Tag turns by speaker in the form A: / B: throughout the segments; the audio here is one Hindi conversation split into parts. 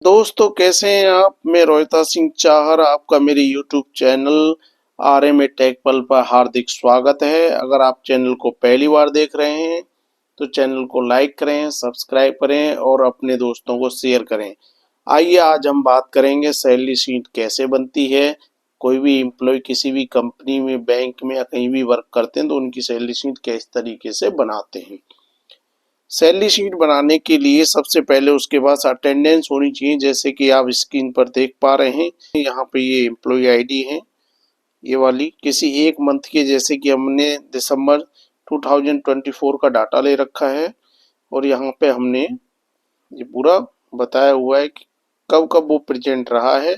A: दोस्तों कैसे हैं आप। मैं रोहिता सिंह चाहर, आपका मेरे YouTube चैनल आरएमए टेक पल पर हार्दिक स्वागत है। अगर आप चैनल को पहली बार देख रहे हैं तो चैनल को लाइक करें, सब्सक्राइब करें और अपने दोस्तों को शेयर करें। आइए आज हम बात करेंगे सैलरी शीट कैसे बनती है। कोई भी एम्प्लॉय किसी भी कंपनी में, बैंक में या कहीं भी वर्क करते हैं तो उनकी सैलरी शीट किस तरीके से बनाते हैं। सैलरी शीट बनाने के लिए सबसे पहले उसके पास अटेंडेंस होनी चाहिए, जैसे कि आप स्क्रीन पर देख पा रहे हैं। यहाँ पे ये एम्प्लॉय आईडी है, ये वाली किसी एक मंथ के, जैसे कि हमने दिसंबर 2024 का डाटा ले रखा है और यहाँ पे हमने ये पूरा बताया हुआ है कि कब कब वो प्रेजेंट रहा है,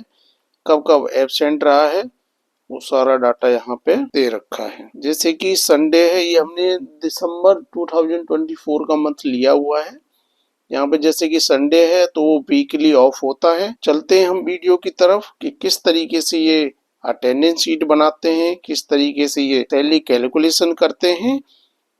A: कब कब एब्सेंट रहा है, वो सारा डाटा यहाँ पे दे रखा है। जैसे कि संडे है, ये हमने दिसंबर 2024 का मंथ लिया हुआ है। यहाँ पे जैसे कि संडे है तो वो वीकली ऑफ होता है। चलते हैं हम वीडियो की तरफ कि किस तरीके से ये अटेंडेंस शीट बनाते हैं, किस तरीके से ये सैलरी कैलकुलेशन करते हैं।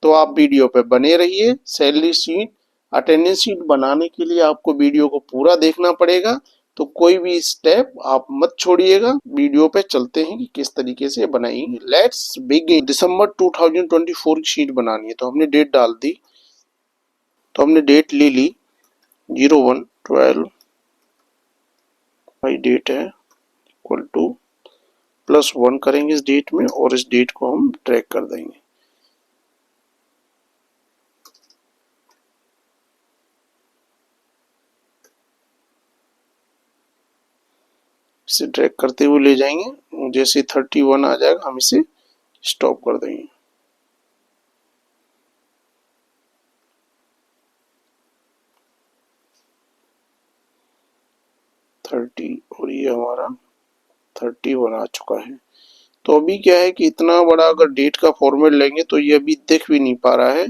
A: तो आप वीडियो पे बने रहिए। सैलरी शीट, अटेंडेंस शीट बनाने के लिए आपको वीडियो को पूरा देखना पड़ेगा, तो कोई भी स्टेप आप मत छोड़िएगा। वीडियो पे चलते हैं कि किस तरीके से बनाएंगे। Let's begin. दिसंबर 2024 की शीट बनानी है तो हमने डेट डाल दी, तो हमने डेट ले ली 01/12 भाई डेट है इक्वल टू +1 करेंगे इस डेट में और इस डेट को हम ट्रैक कर देंगे। इसे ट्रैक करते हुए ले जाएंगे। जैसे 31 आ जाएगा हम इसे स्टॉप कर देंगे। और ये हमारा 31 आ चुका है। तो अभी क्या है कि इतना बड़ा अगर डेट का फॉर्मेट लेंगे तो ये अभी दिख भी नहीं पा रहा है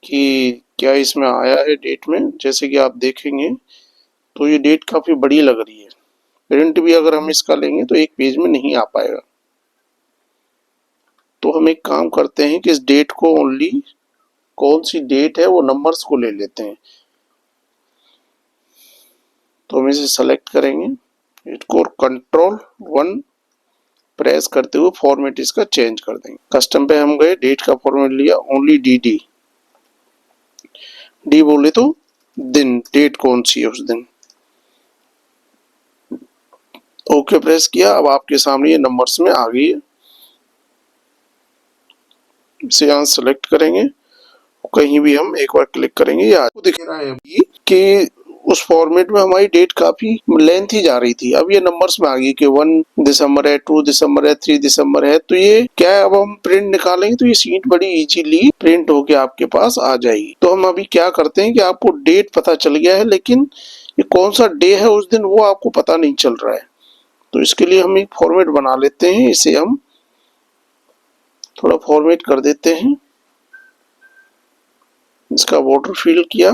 A: कि क्या इसमें आया है डेट में। जैसे कि आप देखेंगे तो ये डेट काफी बड़ी लग रही है। प्रिंट भी अगर हम इसका लेंगे तो एक पेज में नहीं आ पाएगा। तो हम एक काम करते हैं कि इस डेट को ओनली, कौन सी डेट है वो नंबर्स को ले लेते हैं। तो हम इसे सेलेक्ट करेंगे, इसको Ctrl+1 प्रेस करते हुए फॉर्मेट इसका चेंज कर देंगे। कस्टम पे हम गए, डेट का फॉर्मेट लिया ओनली डी बोले तो दिन, डेट कौन सी है उस दिन। ओके प्रेस किया। अब आपके सामने ये नंबर्स में आ गई है। इसे यहाँ सेलेक्ट करेंगे, कहीं भी हम एक बार क्लिक करेंगे, ये आपको दिख रहा है अभी कि उस फॉर्मेट में हमारी डेट काफी लेंथ ही जा रही थी। अब ये नंबर्स में आ गई कि 1 दिसंबर है, 2 दिसंबर है, 3 दिसंबर है। तो ये क्या है, अब हम प्रिंट निकालेंगे तो ये शीट बड़ी इजीली प्रिंट होके आपके पास आ जाएगी। तो हम अभी क्या करते हैं कि आपको डेट पता चल गया है, लेकिन ये कौन सा डे है उस दिन वो आपको पता नहीं चल रहा है। तो इसके लिए हम एक फॉर्मेट बना लेते हैं। इसे हम थोड़ा फॉर्मेट कर देते हैं, इसका बॉर्डर फिल किया।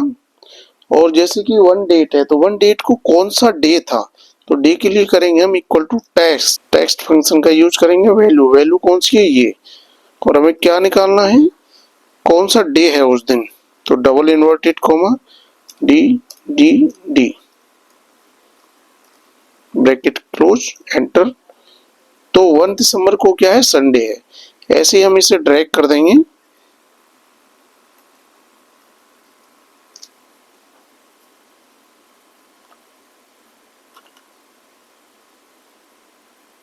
A: और जैसे कि 1 डेट है तो 1 डेट को कौन सा डे था, तो डे के लिए करेंगे हम इक्वल टू टेक्स्ट फंक्शन का यूज करेंगे। वैल्यू कौन सी है ये, और हमें क्या निकालना है, कौन सा डे है उस दिन। तो double inverted comma D D D, bracket close, enter. तो 1 दिसंबर को क्या है, संडे है। ऐसे ही हम इसे ड्रैग कर देंगे।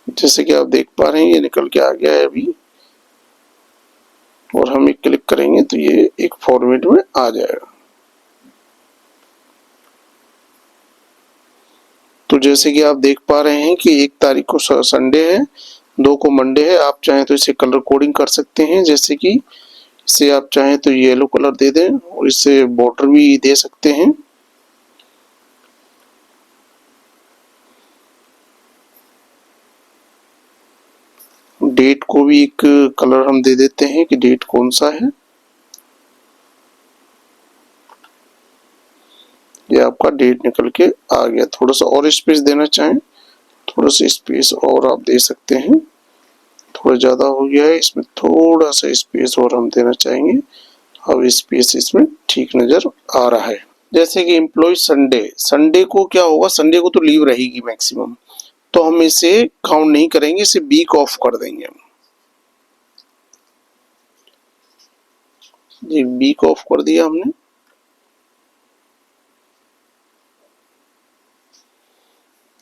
A: जैसे कि आप देख पा रहे हैं ये निकल के आ गया है अभी, और हम एक क्लिक करेंगे तो ये एक फॉर्मेट में आ जाएगा। तो जैसे कि आप देख पा रहे हैं कि 1 तारीख को संडे है, 2 को मंडे है। आप चाहें तो इसे कलर कोडिंग कर सकते हैं, जैसे कि इसे आप चाहें तो येलो कलर दे दें और इसे बॉर्डर भी दे सकते हैं। डेट को भी एक कलर हम दे देते हैं कि डेट कौन सा है। ये आपका डेट निकल के आ गया। थोड़ा सा और स्पेस देना चाहें, थोड़ा सा स्पेस और आप दे सकते हैं। थोड़ा ज्यादा हो गया है, इसमें थोड़ा सा स्पेस और हम देना चाहेंगे। अब स्पेस इसमें ठीक नजर आ रहा है। जैसे कि एम्प्लॉय संडे, संडे को क्या होगा, संडे को तो लीव रहेगी मैक्सिमम, तो हम इसे काउंट नहीं करेंगे, इसे वीक ऑफ कर देंगे हम। जी वीक ऑफ कर दिया हमने।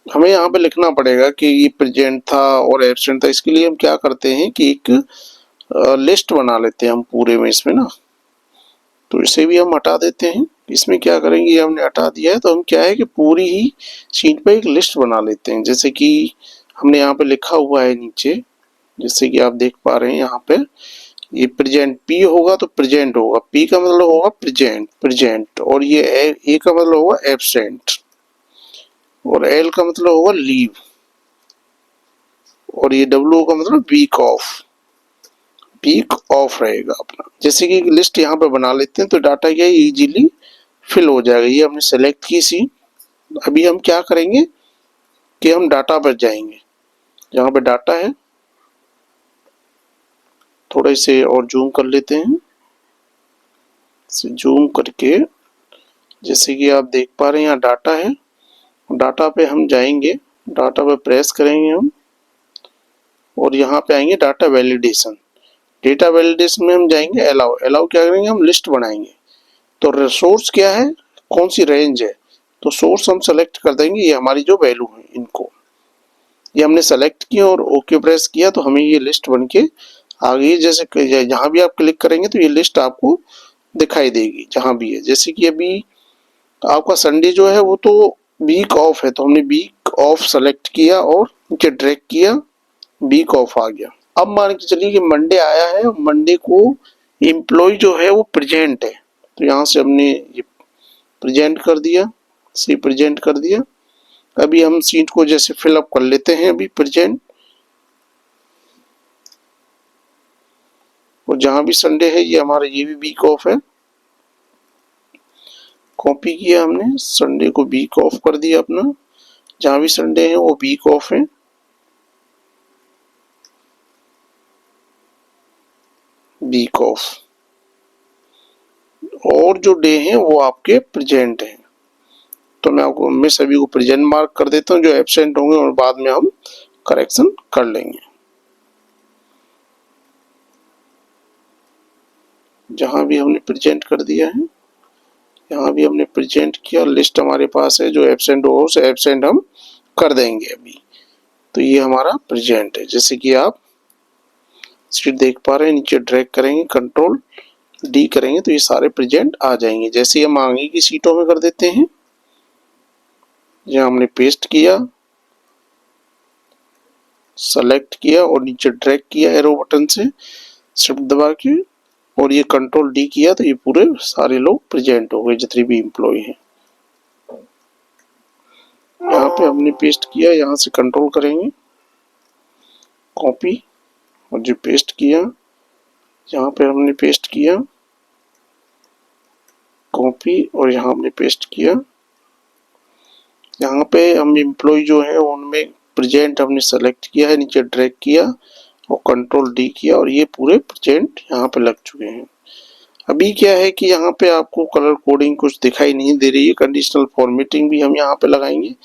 A: हमें यहाँ पे लिखना पड़ेगा कि ये प्रेजेंट था और एब्सेंट था। इसके लिए हम क्या करते हैं कि एक लिस्ट बना लेते हैं हम पूरे में इसमें ना, तो इसे भी हम हटा देते हैं। इसमें क्या करेंगे, ये हमने हटा दिया है, तो हम क्या है कि पूरी ही शीट पे एक लिस्ट बना लेते हैं। जैसे कि हमने यहाँ पे लिखा हुआ है नीचे, जैसे कि आप देख पा रहे हैं यहाँ पे, ये प्रेजेंट पी होगा तो प्रेजेंट होगा, पी का मतलब होगा प्रेजेंट प्रेजेंट, और ये ए का मतलब होगा एब्सेंट, और एल का मतलब होगा लीव, और ये डब्ल्यू का मतलब वीक ऑफ, वीक ऑफ रहेगा अपना। जैसे कि लिस्ट यहाँ पे बना लेते हैं तो डाटा क्या इजीली फिल हो जाएगा। ये हमने सेलेक्ट की सी। अभी हम क्या करेंगे कि हम डाटा पर जाएंगे, जहाँ पे डाटा है थोड़े से और जूम कर लेते हैं, जूम करके जैसे कि आप देख पा रहे हैं यहाँ डाटा है, डाटा पे हम जाएंगे, डाटा पे प्रेस करेंगे हम, और यहाँ पे आएंगे डाटा वैलिडेशन। डेटा वैलिडेशन में हम जाएंगे अलाउ, अलाउ क्या करेंगे हम लिस्ट बनाएंगे। तो रिसोर्स क्या है, कौन सी रेंज है, तो सोर्स हम सेलेक्ट कर देंगे, ये हमारी जो वैल्यू है इनको, ये हमने सेलेक्ट किया और ओके प्रेस किया तो हमें ये लिस्ट बन के आ गई। जैसे जहाँ भी आप क्लिक करेंगे तो ये लिस्ट आपको दिखाई देगी जहाँ भी है। जैसे कि अभी आपका संडे जो है वो तो वीक ऑफ है, तो हमने वीक ऑफ सेलेक्ट किया और नीचे ड्रैग किया, वीक ऑफ आ गया। अब मान के चलिए कि मंडे आया है, मंडे को एम्प्लॉय जो है वो प्रेजेंट है, तो यहाँ से हमने ये प्रेजेंट कर दिया, सी प्रेजेंट कर दिया। अभी हम सीट को जैसे फिलअप कर लेते हैं अभी प्रेजेंट, और जहां भी संडे है ये हमारा ये भी वीक ऑफ है, कॉपी किया हमने, संडे को वीक ऑफ कर दिया अपना, जहां भी संडे है वो वीक ऑफ है, वीक ऑफ, और जो डे हैं वो आपके प्रेजेंट हैं। तो मैं सभी को प्रेजेंट मार्क कर देता हूँ, जो एब्सेंट होंगे और बाद में हम करेक्शन कर लेंगे। जहां भी हमने प्रेजेंट कर दिया है, यहाँ भी हमने प्रेजेंट किया, लिस्ट हमारे पास है, जो एब्सेंट हो उसे एब्सेंट हम कर देंगे अभी। तो ये हमारा प्रेजेंट है। जैसे कि आप सीट देख पा रहे हैं, नीचे ड्रैग करेंगे कंट्रोल डी करेंगे तो ये सारे प्रेजेंट आ जाएंगे। जैसे हम आगे की सीटों में कर देते हैं, यहाँ हमने पेस्ट किया, सेलेक्ट किया और नीचे ड्रैग किया एरो बटन से शिफ्ट दबा के, और ये कंट्रोल डी किया तो ये पूरे सारे लोग प्रेजेंट हो गए जितने भी एम्प्लॉय हैं। यहाँ पे हमने पेस्ट किया, यहाँ से कंट्रोल करेंगे कॉपी, और जो पेस्ट किया यहाँ पे हमने पेस्ट किया कॉपी, और यहाँ हमने पेस्ट किया। यहाँ पे हम एम्प्लॉय जो है उनमें प्रेजेंट हमने सेलेक्ट किया है, नीचे ड्रैग किया और कंट्रोल डी किया, और ये पूरे प्रेजेंट यहाँ पे लग चुके हैं। अभी क्या है कि यहाँ पे आपको कलर कोडिंग कुछ दिखाई नहीं दे रही है, कंडीशनल फॉर्मेटिंग भी हम यहाँ पे लगाएंगे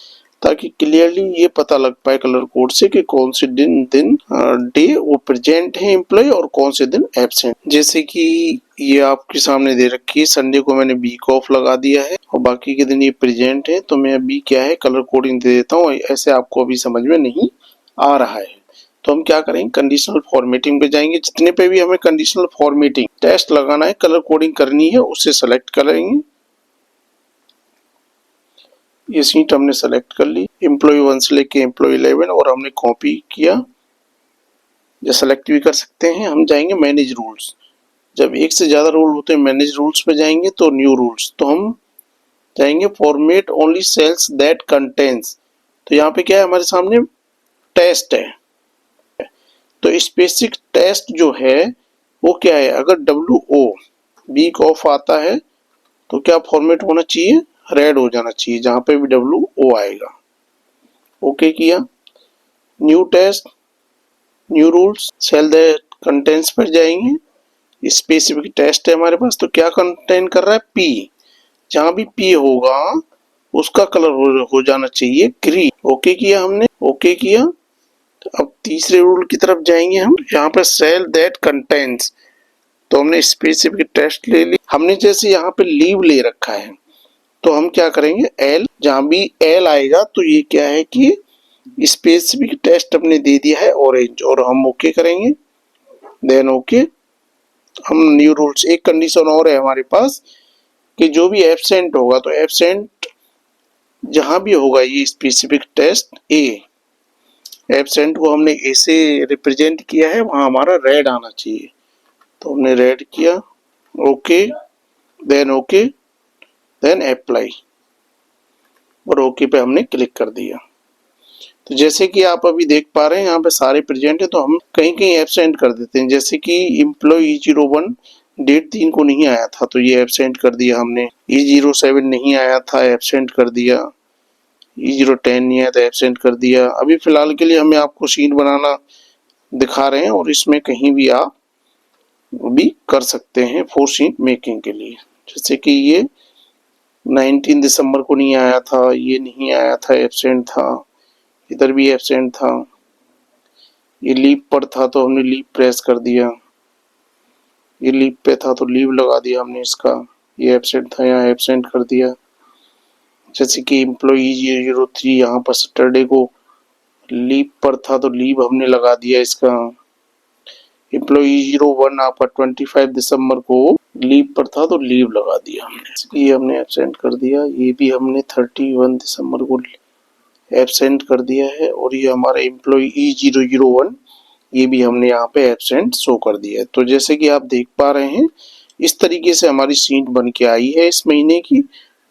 A: ताकि क्लियरली ये पता लग पाए कलर कोड से कि कौन से दिन डे वो प्रेजेंट है एम्प्लॉय और कौन से दिन एब्सेंट। जैसे कि ये आपके सामने दे रखी है, संडे को मैंने वीक ऑफ लगा दिया है और बाकी के दिन ये प्रेजेंट है, तो मैं अभी क्या है कलर कोडिंग दे देता हूँ, ऐसे आपको अभी समझ में नहीं आ रहा है। तो हम क्या करेंगे, कंडीशनल फॉर्मेटिंग पे जाएंगे, जितने पे भी हमें कंडीशनल फॉर्मेटिंग टेस्ट लगाना है, कलर कोडिंग करनी है, उसे सेलेक्ट करेंगे। ये सीट हमने सेलेक्ट कर ली, एम्प्लॉय 1 से लेके एम्प्लॉय 11, और हमने कॉपी किया, या सेलेक्ट भी कर सकते हैं। हम जाएंगे मैनेज रूल्स, जब एक से ज्यादा रूल होते हैं मैनेज रूल्स पे जाएंगे तो न्यू रूल्स, तो हम जाएंगे format only cells that contains. तो यहाँ पे क्या है हमारे सामने टेस्ट है, तो स्पेसिफिक टेस्ट जो है वो क्या है, अगर WO वीक ऑफ आता है तो क्या फॉर्मेट होना चाहिए, रेड हो जाना चाहिए जहां पे भी WO आएगा। ओके किया, new test new rules cell that contents पर जाएंगे, स्पेसिफिक टेस्ट है हमारे पास, तो क्या कंटेन कर रहा है, पी, जहाँ भी पी होगा उसका कलर हो जाना चाहिए ग्रीन। ओके किया हमने, ओके किया। तो अब तीसरे रूल की तरफ जाएंगे हम। यहाँ पे सेल दैट कंटेंट्स, तो हमने स्पेसिफिक टेस्ट ले ली। हमने जैसे यहाँ पे लीव ले रखा है तो हम क्या करेंगे, एल, जहाँ भी एल आएगा तो ये क्या है कि स्पेसिफिक टेस्ट हमने दे दिया है ऑरेंज, और हम ओके करेंगे। देन ओके, हम न्यू रूल्स, एक कंडीशन और है हमारे पास कि जो भी एब्सेंट होगा तो एब्सेंट जहां भी होगा ये स्पेसिफिक टेस्ट ए, एब्सेंट को हमने ए से रिप्रेजेंट किया है, वहां हमारा रेड आना चाहिए। तो हमने रेड किया, okay, then okay, then apply, और ओके पे हमने क्लिक कर दिया। तो जैसे कि आप अभी देख पा रहे हैं यहाँ पे सारे प्रेजेंट है, तो हम कहीं कहीं एब्सेंट कर देते हैं। जैसे कि एम्प्लॉय E01 डेट 3 को नहीं आया था तो ये एब्सेंट कर दिया हमने। E07 नहीं आया था, एब्सेंट कर दिया। E010 नहीं आया था, एब्सेंट कर दिया। अभी फिलहाल के लिए हमें आपको शीट बनाना दिखा रहे हैं, और इसमें कहीं भी आप भी कर सकते हैं फोर शीट मेकिंग के लिए। जैसे कि ये 19 दिसंबर को नहीं आया था, ये नहीं आया था, एब्सेंट था, इधर भी एब्सेंट था, ये लीव पर था तो हमने लीव प्रेस कर दिया, ये लीव पे था तो लीव लगा दिया हमने इसका, ये एब्सेंट था यहाँ एब्सेंट कर दिया। जैसे कि एम्प्लॉई 003 यहाँ पर सैटरडे को लीव पर था तो लीव हमने लगा दिया इसका। एम्प्लॉई 01 आपका 25 दिसंबर को लीव पर था तो लीव लगा दिया हमने, ये हमने एब्सेंट कर दिया। ये भी हमने 31 दिसंबर को एब्सेंट कर दिया है, और ये हमारा एम्प्लॉय E001 ये भी हमने यहाँ पे एब्सेंट शो कर दिया है। तो जैसे कि आप देख पा रहे हैं इस तरीके से हमारी शीट बन के आई है इस महीने की।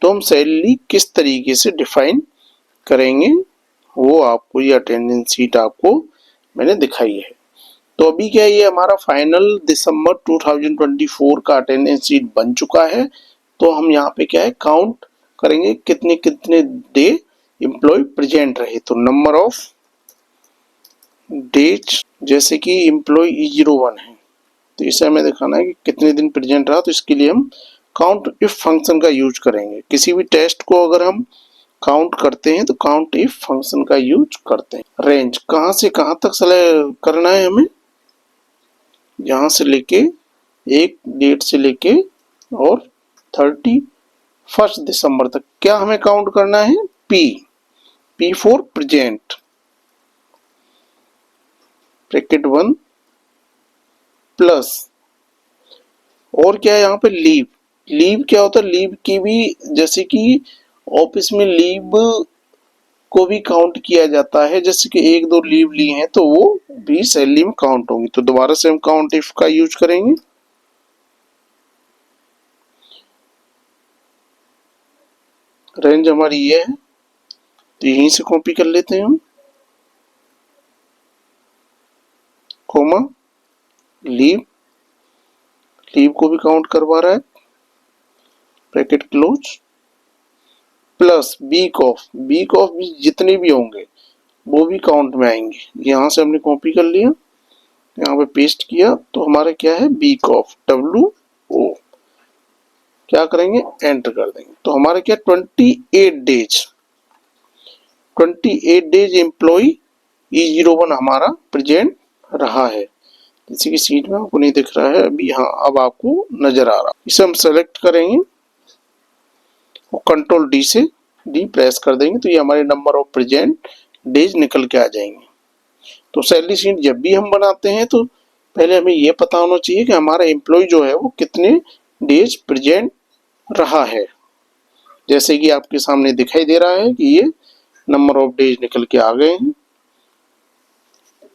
A: तो हम सैलरी किस तरीके से डिफाइन करेंगे वो आपको, ये अटेंडेंस शीट आपको मैंने दिखाई है। तो अभी क्या ये हमारा फाइनल दिसंबर 2024 का अटेंडेंस शीट बन चुका है। तो हम यहाँ पे क्या है काउंट करेंगे कितने कितने डे एम्प्लॉय प्रेजेंट रहे। तो नंबर ऑफ डेज, जैसे कि एम्प्लॉय E01 है तो इसे हमें दिखाना है कि कितने दिन प्रेजेंट रहा। तो इसके लिए हम काउंट इफ फंक्शन का यूज करेंगे। किसी भी टेस्ट को अगर हम काउंट करते हैं तो काउंट इफ फंक्शन का यूज करते हैं। रेंज कहाँ से कहाँ तक करना है हमें, यहाँ से लेके एक डेट से लेके और 31 दिसंबर तक क्या हमें काउंट करना है, P for present, bracket 1 plus, और क्या है यहाँ पे लीव। लीव क्या होता है, लीव की भी जैसे कि ऑफिस में लीव को भी काउंट किया जाता है। जैसे कि एक दो लीव ली हैं तो वो भी सैलरी में काउंट होंगी। तो दोबारा से हम काउंट इफ का यूज करेंगे। रेंज हमारी ये है तो यहीं से कॉपी कर लेते हैं हम, कोमा लीव, लीव को भी काउंट करवा रहा है, bracket close, plus week of भी जितने भी होंगे वो भी काउंट में आएंगे। यहाँ से हमने कॉपी कर लिया, यहाँ पे पेस्ट किया, तो हमारा क्या है वीक ऑफ, WO, क्या करेंगे एंटर कर देंगे। तो हमारा क्या 28 डेज एम्प्लॉय E01 हमारा प्रेजेंट रहा है। जैसे कि सीट में आपको नहीं दिख रहा है अभी, हाँ अब आपको नजर आ रहा। इसे हम सेलेक्ट करेंगे और कंट्रोल डी प्रेस कर देंगे तो ये हमारे नंबर ऑफ प्रेजेंट डेज निकल के आ जाएंगे। तो सैलरी शीट जब भी हम बनाते हैं तो पहले हमें ये पता होना चाहिए कि हमारा एम्प्लॉय जो है वो कितने डेज प्रेजेंट रहा है। जैसे कि आपके सामने दिखाई दे रहा है कि ये नंबर ऑफ डेज निकल के आ गए हैं।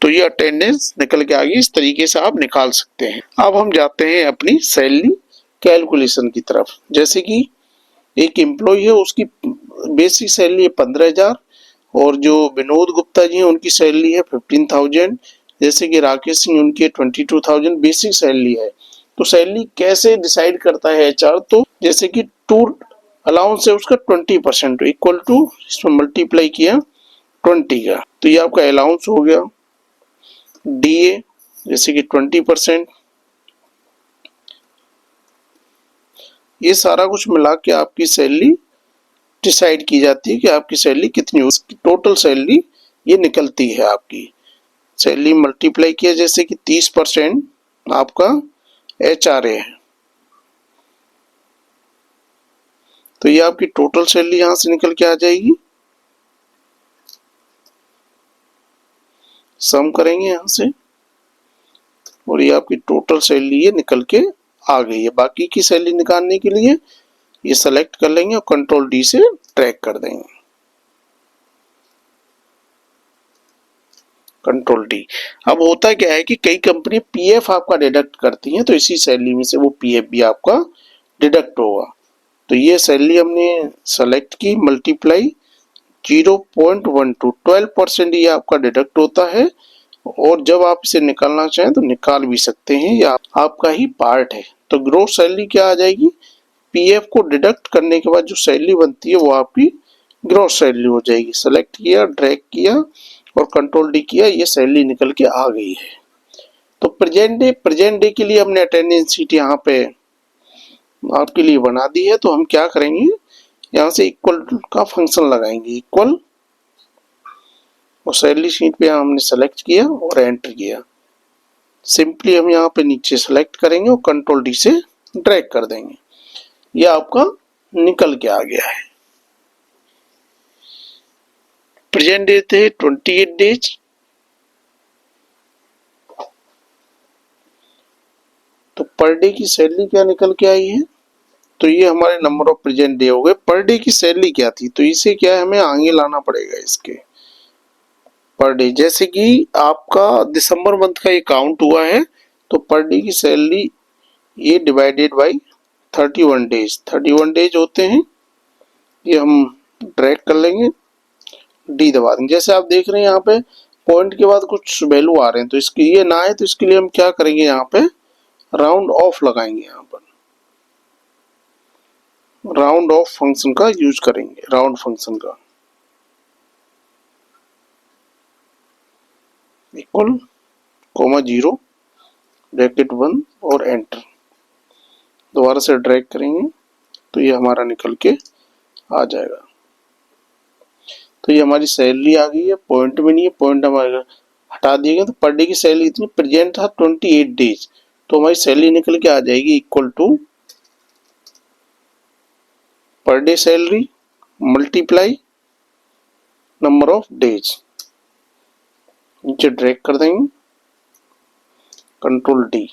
A: तो ये अटेंडेंस निकल के आ गई, इस तरीके से आप निकाल सकते हैं। अब हम जाते हैं अपनी सैलरी कैलकुलेशन की तरफ। जैसे कि एक एम्प्लॉय है उसकी बेसिक सैलरी है 15,000, और जो विनोद गुप्ता जी हैं उनकी सैलरी है 15,000। जैसे कि राकेश सिंह उनकी 22,000 बेसिक सैलरी है। तो सैलरी कैसे डिसाइड करता है HR, तो जैसे कि टूर अलाउंस है उसका 20% इक्वल टू, इसमें मल्टीप्लाई किया 20 का, तो ये आपका अलाउंस हो गया। DA जैसे कि 20%, ये सारा कुछ मिला के आपकी सैलरी डिसाइड की जाती है कि आपकी सैलरी कितनी हो। टोटल सैलरी ये निकलती है आपकी। सैलरी मल्टीप्लाई किया जैसे कि 30% आपका HRA है, तो ये आपकी टोटल सैलरी यहां से निकल के आ जाएगी। सम करेंगे यहां से और ये आपकी टोटल सैलरी ये निकल के आ गई है। बाकी की सैलरी निकालने के लिए ये सेलेक्ट कर लेंगे और कंट्रोल डी से ट्रैक कर देंगे। Control D. अब होता क्या है कि कई कंपनी पीएफ आपका डिडक्ट करती हैं, तो इसी सैलरी में से वो पीएफ भी आपका डिडक्ट होगा। तो ये सैलरी हमने सेलेक्ट की, मल्टीप्लाई 0.12 12% ये आपका डिडक्ट होता है। और जब आप इसे निकालना चाहें तो निकाल भी सकते हैं, ये आपका ही पार्ट है। तो ग्रोस सैलरी क्या आ जाएगी, पीएफ को डिडक्ट करने के बाद जो सैलरी बनती है वो आपकी ग्रोस सैलरी हो जाएगी। सेलेक्ट किया, ड्रैग किया और कंट्रोल डी किया, ये सैलरी निकल के आ गई है। तो प्रेजेंट डे के लिए हमने अटेंडेंस शीट यहाँ पे आपके लिए बना दी है। तो हम क्या करेंगे, यहाँ से इक्वल का फंक्शन लगाएंगे, इक्वल, और सैलरी शीट पे हमने सेलेक्ट किया और एंटर किया। सिंपली हम यहाँ पे नीचे सेलेक्ट करेंगे और कंट्रोल डी से ड्रैग कर देंगे, ये आपका निकल के आ गया है। प्रेजेंट डे थे 28 डेज, तो पर डे की सैलरी क्या निकल के आई है, तो ये हमारे नंबर ऑफ प्रेजेंट डे हो गए। पर डे की सैलरी क्या थी, तो इसे क्या है हमें आगे लाना पड़ेगा इसके पर डे। जैसे कि आपका दिसंबर मंथ का ये काउंट हुआ है, तो पर डे की सैलरी ये डिवाइडेड बाय 31 डेज, 31 डेज होते हैं, ये हम ड्रैग कर लेंगे, डी दबा देंगे। जैसे आप देख रहे हैं यहाँ पे पॉइंट के बाद कुछ वैल्यू आ रहे हैं, तो इसके ये ना है, तो इसके लिए हम क्या करेंगे, यहाँ पे राउंड ऑफ लगाएंगे। यहाँ पर राउंड ऑफ फंक्शन का यूज करेंगे, राउंड फंक्शन का, इक्वल, कोमा 0, ब्रैकेट 1 और एंटर। दोबारा से ड्रैग करेंगे तो ये हमारा निकल के आ जाएगा। तो ये हमारी सैलरी आ गई है, पॉइंट में नहीं है, पॉइंट हमारे हटा दिए गए। तो पर डे की सैलरी इतनी, प्रेजेंट था 28 डेज, तो हमारी सैलरी निकल के आ जाएगी equal to per day salary multiply number of days, नीचे ड्रैग कर देंगे, कंट्रोल डी।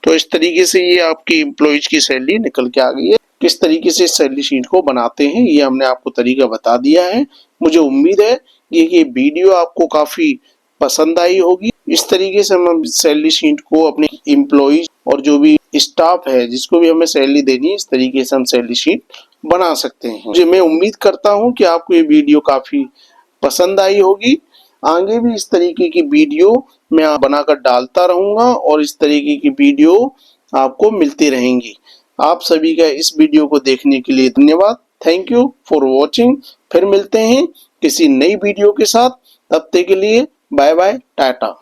A: तो इस तरीके से ये आपकी एम्प्लॉइज की सैलरी निकल के आ गई है। किस तरीके से इस सैलरी शीट को बनाते हैं ये हमने आपको तरीका बता दिया है। मुझे उम्मीद है कि ये वीडियो आपको काफी पसंद आई होगी। इस तरीके से हम सैलरी शीट को अपने एम्प्लॉइज और जो भी स्टाफ है जिसको भी हमें सैलरी देनी है, इस तरीके से हम सैलरी शीट बना सकते हैं। मुझे मैं उम्मीद करता हूँ कि आपको ये वीडियो काफी पसंद आई होगी। आगे भी इस तरीके की वीडियो मैं बनाकर डालता रहूंगा और इस तरीके की वीडियो आपको मिलती रहेंगी। आप सभी का इस वीडियो को देखने के लिए धन्यवाद। Thank you for watching. फिर मिलते हैं किसी नई वीडियो के साथ, तब तक के लिए बाय बाय, टाटा।